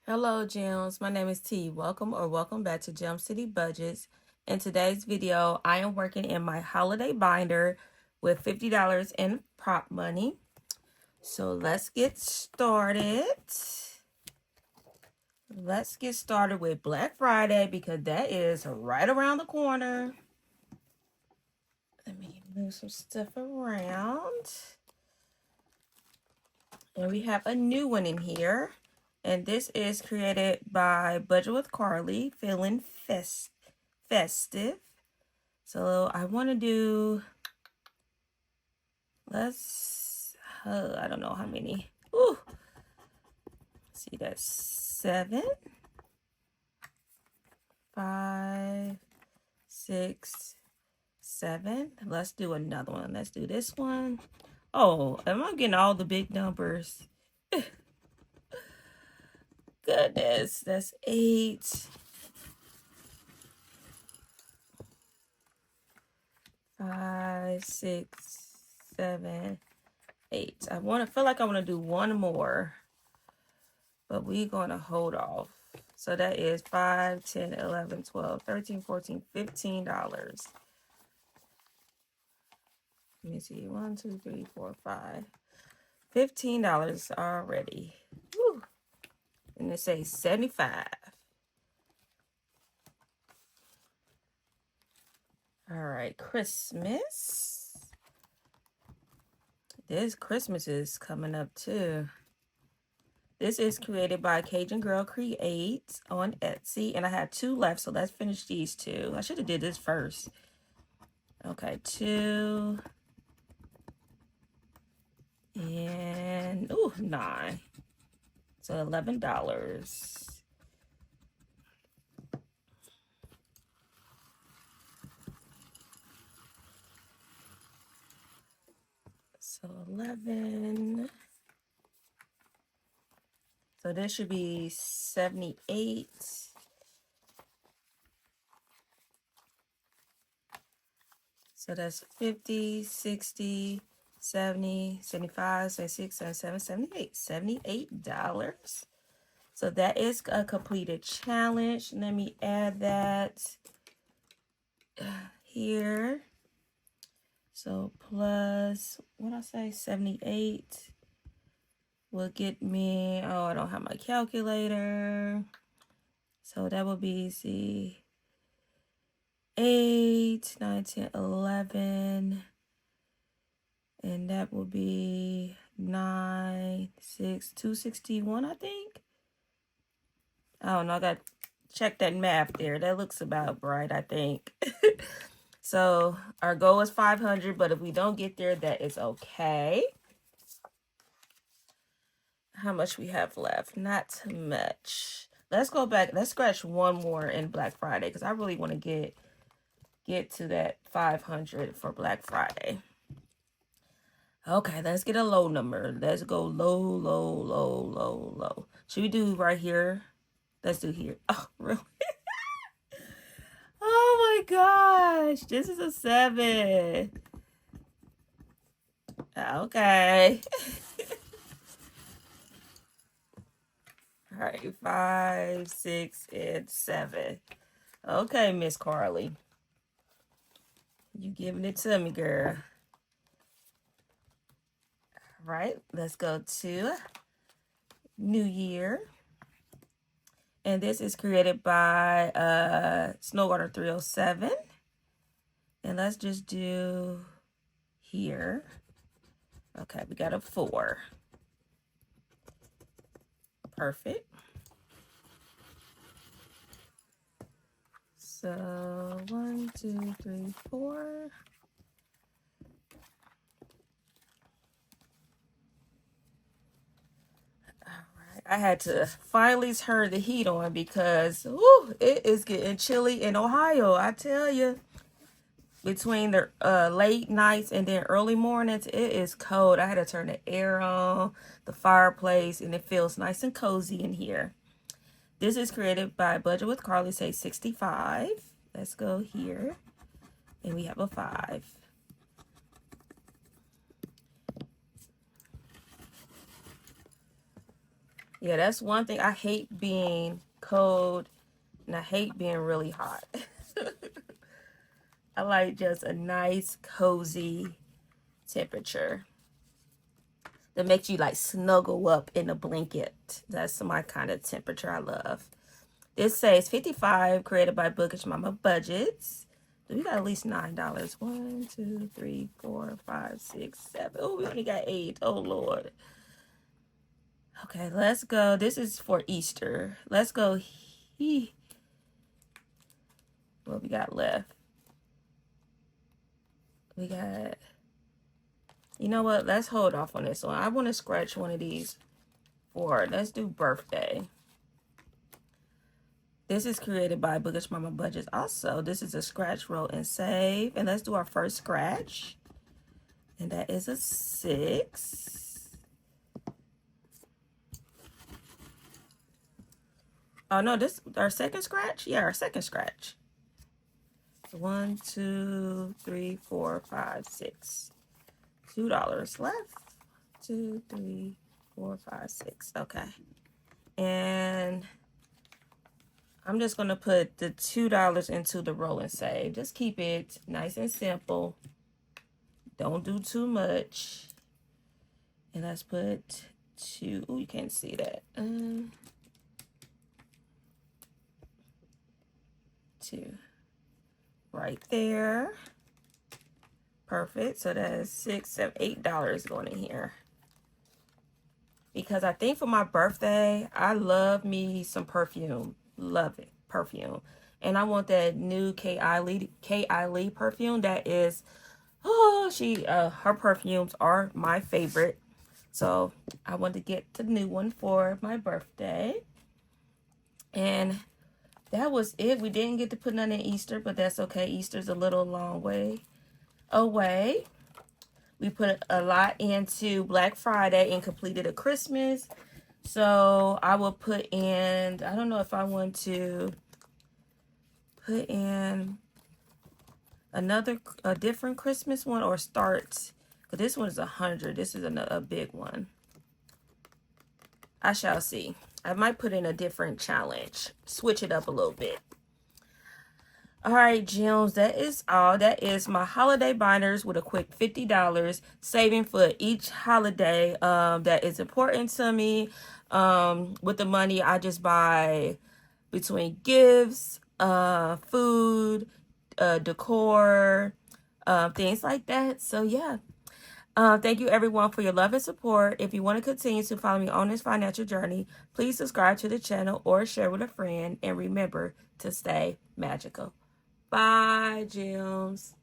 Hello gems, my name is T. Welcome back to Gem City Budgets. In today's video, I am working in my holiday binder with $50 in prop money. So let's get started. Let's get started with Black Friday because that is right around the corner. Let me move some stuff around. And we have a new one in here. And this is created by Budget with Carly, feeling festive. So I want to do, I don't know how many. Ooh, see, that's 7, 5, 6, 7. Let's do another one. Let's do this one. Oh, am I getting all the big numbers? Goodness, that's 8. 5, 6, 7, 8. I feel like I want to do one more, but we're going to hold off. So that is 5, 10, 11, 12, 13, 14, $15. Let me see. 1, 2, 3, 4, 5. $15 already. Woo. And it says 75. All right, Christmas. This Christmas is coming up too. This is created by Cajangirlcreates on Etsy, and I had 2 left, so let's finish these 2. I should have did this first. Okay, 2 and 9. So $11. So 11. So this should be 78. So that's 50, 60, 70, 75, 76, 77, 78. $78. So that is a completed challenge. Let me add that here. So plus, what I say, 78 will get me, oh, I don't have my calculator. So that would be, see, 8, 9, 10, 11. And that will be 9, 6, 261, I think. I don't know, I got to check that math there. That looks about right, I think. So our goal is 500, but if we don't get there, that is okay. How much we have left? Not too much. Let's go back. Let's scratch one more in Black Friday because I really want to get to that 500 for Black Friday. Okay, let's get a low number. Let's go low, low, low, low, low. Should we do right here? Let's do here. Oh, really? Oh my gosh, this is a 7. Okay. All right, 5, 6, and 7. Okay, Miss Carly. You giving it to me, girl. All right, let's go to New Year. And this is created by Snowwater 307. And let's just do here. Okay, we got a 4. Perfect. So 1, 2, 3, 4. All right, I had to finally turn the heat on because it is getting chilly in Ohio. I tell you, between the late nights and then early mornings, it is cold. I had to turn the air on, the fireplace, and it feels nice and cozy in here. This is created by Budget with Carly, say 65. Let's go here. And we have a 5. Yeah, that's one thing. I hate being cold and I hate being really hot. I like just a nice, cozy temperature that makes you like snuggle up in a blanket. That's my kind of temperature I love. This says 55, created by Bookish Mama Budgets. We got at least $9. 1, 2, 3, 4, 5, 6, 7. Oh, we only got 8. Oh, Lord. Okay, let's go. This is for Easter. Let's go. What we got left? We got, you know what? Let's hold off on this one. I want to scratch one of these for, let's do birthday. This is created by Bookish Mama Budgets. Also, this is a scratch, roll, and save. And let's do our first scratch. And that is a 6. Oh, no, this our second scratch? Yeah, our second scratch. 1, 2, 3, 4, 5, 6. $2 left. 2, 3, 4, 5, 6. Okay. And I'm just going to put the $2 into the roll and save. Just keep it nice and simple. Don't do too much. And let's put 2. Oh, you can't see that. 2. Right there. Perfect. So that is $6, $7, $8 going in here. Because I think for my birthday, I love me some perfume. Love it. Perfume. And I want that new K.I. Lee perfume. That is, oh, her perfumes are my favorite. So I want to get the new one for my birthday. And that was it. We didn't get to put none in Easter, but that's okay. Easter's a little long way away. We put a lot into Black Friday and completed a Christmas. So I will put in, I don't know if I want to put in a different Christmas one or start, because this one is 100. This is a big one. I shall see. I might put in a different challenge, switch it up a little bit. All right, gems, that is all. That is my holiday binders with a quick $50 saving for each holiday that is important to me. With the money, I just buy between gifts, food, decor, things like that. So, yeah. Thank you, everyone, for your love and support. If you want to continue to follow me on this financial journey, please subscribe to the channel or share with a friend. And remember to stay magical. Bye, gems.